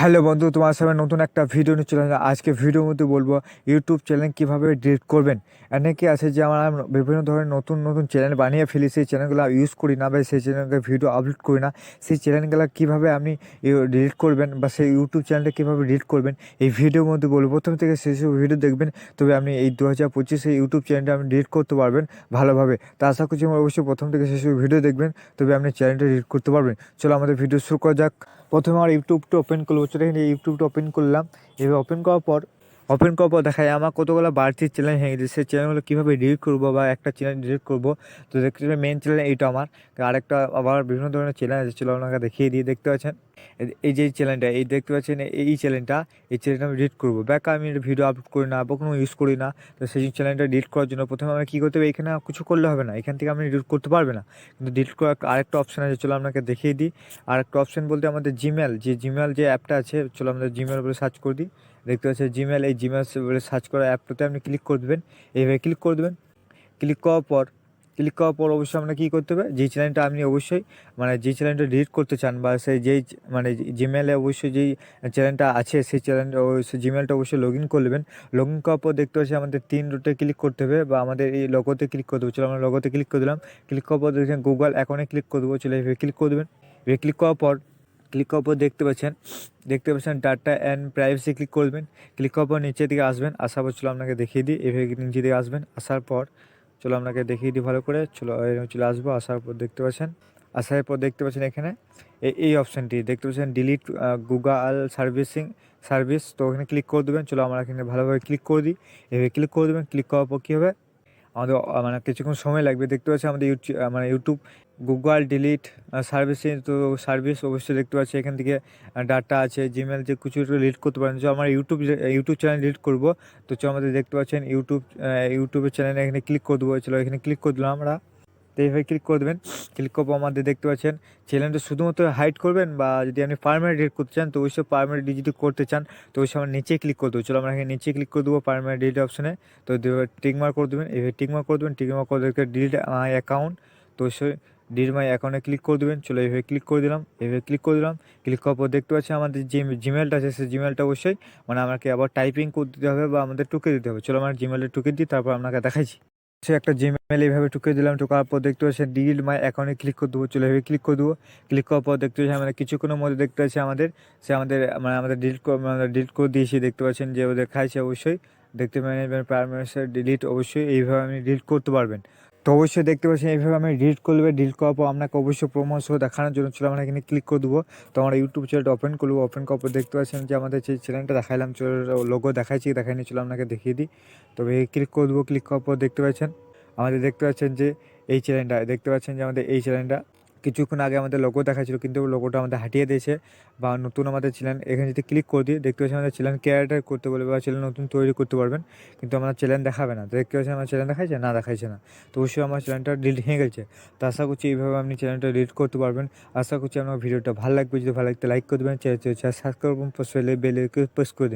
Hello বন্ধু, তোমার সামনে নতুন একটা ভিডিও নিয়ে চলে আসলাম। আজকে ভিডিওর মধ্যে বলবো ইউটিউব চ্যানেল কীভাবে ডিলিট করবেন। অনেকে আছে যে আমরা বিভিন্ন ধরনের নতুন নতুন চ্যানেল বানিয়ে ফেলি, সেই চ্যানেলগুলো ইউজ করি না বা সেই চ্যানেলকে ভিডিও আপলোড করি না। সেই চ্যানেলগুলো কীভাবে আপনি ডিলিট করবেন বা সেই ইউটিউব চ্যানেলটা কীভাবে ডিলিট করবেন এই ভিডিওর মধ্যে বলবো। প্রথম থেকে শেষ ভিডিও দেখবেন, তবে আপনি এই 2025 ইউটিউব চ্যানেলটা আপনি ডিলিট করতে পারবেন ভালোভাবে। তা আশা করছি আমার অবশ্যই প্রথম থেকে শেষ ভিডিও দেখবেন, তবে আপনি চ্যানেলটা ডিলিট করতে পারবেন। চলো আমাদের ভিডিও শুরু করা যাক। প্রথমে আমার ইউটিউবটা ওপেন করবো, চলে এখানে ইউটিউবটা ওপেন করলাম। এবার ওপেন করার পর দেখায় আমার কতগুলো বাড়তি চ্যানেল হয়ে গেছে। সেই চ্যানেলগুলো কীভাবে ডিলিট করবো বা একটা চ্যানেল ডিলিট করবো, তো দেখতে মেন চ্যানেল এইটা আমার। আরেকটা আবার বিভিন্ন ধরনের চ্যানেল আছে, চলো আপনাকে দেখিয়ে দিয়ে। দেখতে পাচ্ছেন এই যে চ্যানেলটা, এই দেখতে পাচ্ছেন এই চ্যানেলটা আমি ডিলিট করবো। ব্যাক আমি ভিডিও আপলোড করি না বা কোনো ইউজ করি না, তো সেই চ্যানেলটা ডিলিট করার জন্য প্রথমে আমি কী করতে হবে, এখানে কিছু করলে হবে না, এখান থেকে আপনি ডিলিট করতে পারবে না। কিন্তু ডিলিট করার আরেকটা অপশান আছে, চলো আপনাকে দেখিয়ে দিই। আরেকটা অপশান বলতে আমাদের জিমেল যে অ্যাপটা আছে, চলো আমাদের জিমেল বলে সার্চ করে দিই। দেখতে পাচ্ছেন জিমেল, এই জিমেল বলে সার্চ করা অ্যাপটাতে আপনি ক্লিক করে দেবেন। এইভাবে ক্লিক করে দেবেন। ক্লিক করার পর অবশ্যই আপনাকে কী করতে হবে, যেই চ্যানেলটা আপনি অবশ্যই যেই চ্যানেলটা ডিলিট করতে চান বা সেই জিমেলে অবশ্যই যেই চ্যানেলটা আছে সেই চ্যানেলটা সেই জিমেলটা অবশ্যই লগ ইন করে নেবেন। লগ ইন করার পর দেখতে পাচ্ছি আমাদের 3 ডটে ক্লিক করতে হবে বা আমাদের এই লোগোতে ক্লিক করতে হবে। চলো আমরা লোগোতে ক্লিক করে দিলাম। ক্লিক করার পর দেখছেন গুগল অ্যাকাউন্টে ক্লিক করে দেবো। চলো এইভাবে ক্লিক করে দেবেন। এভাবে ক্লিক করার পর দেখতে পাচ্ছেন ডাটা অ্যান্ড প্রাইভেসি ক্লিক করবেন। ক্লিক করার পর নিচের দিকে আসবেন। আসার পর চলো আপনাকে দেখিয়ে দিই। এভাবে নিচের দিকে আসবেন। আসার পর চলো আপনাকে দেখিয়ে দিই ভালো করে। চলে আসবো। আসার পর আসার পর দেখতে পাচ্ছেন এখানে এই অপশানটি দেখতে পাচ্ছেন ডিলিট গুগল সার্ভিস, তো ওখানে ক্লিক করে দেবেন। চলো আমরা এখানে ভালোভাবে ক্লিক করে দিই। এভাবে ক্লিক করে দেবেন। ক্লিক করার পর কী হবে, আমাদের কিছুক্ষণ সময় লাগবে। দেখতে পাচ্ছি আমাদের ইউটিউব গুগল ডিলিট সার্ভিস অবশ্যই দেখতে পাচ্ছি এখান থেকে ডাটা আছে, জিমেল যে কিছু ডিলিট করতে পারেন। তো আমরা ইউটিউব চ্যানেল ডিলিট করবো, তো আমাদের দেখতে পাচ্ছেন ইউটিউবের চ্যানেলে এখানে ক্লিক করে দেবো। চলো এখানে ক্লিক করে দিলাম আমরা। তো এইভাবে ক্লিক করে দেবেন। ক্লিক করবো আমাদের দেখতে পাচ্ছেন চ্যানেলটা শুধুমাত্র হাইড করবেন বা যদি আপনি পারমানেন্ট ডিলিট করতে চান, তো অবশ্যই পারমানেন্ট যদি করতে চান তো অবশ্যই আমরা নিচে ক্লিক করে দেবো। চলো আমরা এখানে নিচে ক্লিক করে দেবো পারমানেন্ট ডিলিট অপশানে। তো টিকমার্ক করে দেবেন। এইভাবে টিকমার্ক করে দেবেন। টিকমার্ক করে দেখতে ডিলিট মাই অ্যাকাউন্ট, তো অবশ্যই ডিলিট মাই অ্যাকাউন্টে ক্লিক করে দেবেন। চলো এইভাবে ক্লিক করে দিলাম। ক্লিক করার পর দেখতে পাচ্ছি আমাদের যে জিমেলটা আছে সেই জিমেলটা অবশ্যই আমাকে আবার টাইপিং করে দিতে হবে বা আমাদের টুকে দিতে হবে। চলো আমরা জিমেলটা টুকে দিই, তারপর আপনাকে দেখাইছি। সে একটা জিমেল এইভাবে ঢুকে দিলাম। ঢোকার পর দেখতে পাচ্ছি ডিলিট মাই অ্যাকাউন্টে ক্লিক করে দেবো। চলে এভাবে ক্লিক করে দেবো। ক্লিক করার পর দেখতে পাচ্ছি কিছুক্ষণের মধ্যে দেখতে পাচ্ছি আমাদের ডিলিট করে দিয়েছি। দেখতে পাচ্ছেন যে ওদের খাইছে অবশ্যই। দেখতে ম্যানেজমেন্ট পারমিশন ডিলিট অবশ্যই এইভাবে আপনি ডিলিট করতে পারবেন। তো অবশ্যই দেখতে পাচ্ছেন এইভাবে আমি ডিলিট করবে। ডিলিট করার পর আপনাকে অবশ্যই প্রমাণ সহ দেখানোর জন্য চলো আমরা এখানে ক্লিক করে দেবো। তো আমরা ইউটিউব চ্যানেলটা ওপেন করবো। ওপেন করার পর দেখতে পাচ্ছেন যে আমাদের যে চ্যানেলটা দেখাইলাম, লোগো দেখাইনি, চলো আপনাকে দেখিয়ে দিই। তবে ক্লিক করে দেবো। ক্লিক করার পর দেখতে পাচ্ছেন যে আমাদের এই চ্যানেলটা কিছুক্ষণ আগে আমাদের লোগো দেখাচ্ছিল, কিন্তু লোগোটা আমাদের হাটিয়ে দিয়েছে বা নতুন আমাদের চ্যানেল এখানে যদি ক্লিক করে দিই দেখতে পাচ্ছি আমাদের চ্যানেল ক্রিয়েট করতে বলবে বা চ্যানেল নতুন তৈরি করতে পারবেন, কিন্তু আমার চ্যানেল দেখাবে না। তো দেখতে পাচ্ছি আমার চ্যানেল দেখাইছে না। তো অবশ্যই আমার চ্যানেলটা ডিলিট হয়ে গেছে। তো আশা করছি এইভাবে আপনি চ্যানেলটা ডিলিট করতে পারবেন। আশা করছি আমার ভিডিওটা ভালো লাগবে। যদি ভালো লাগতে লাইক করে দেবেন, চ্যানেল সাবস্ক্রাইব করবেন, বেল আইকন প্রেস করে দিন।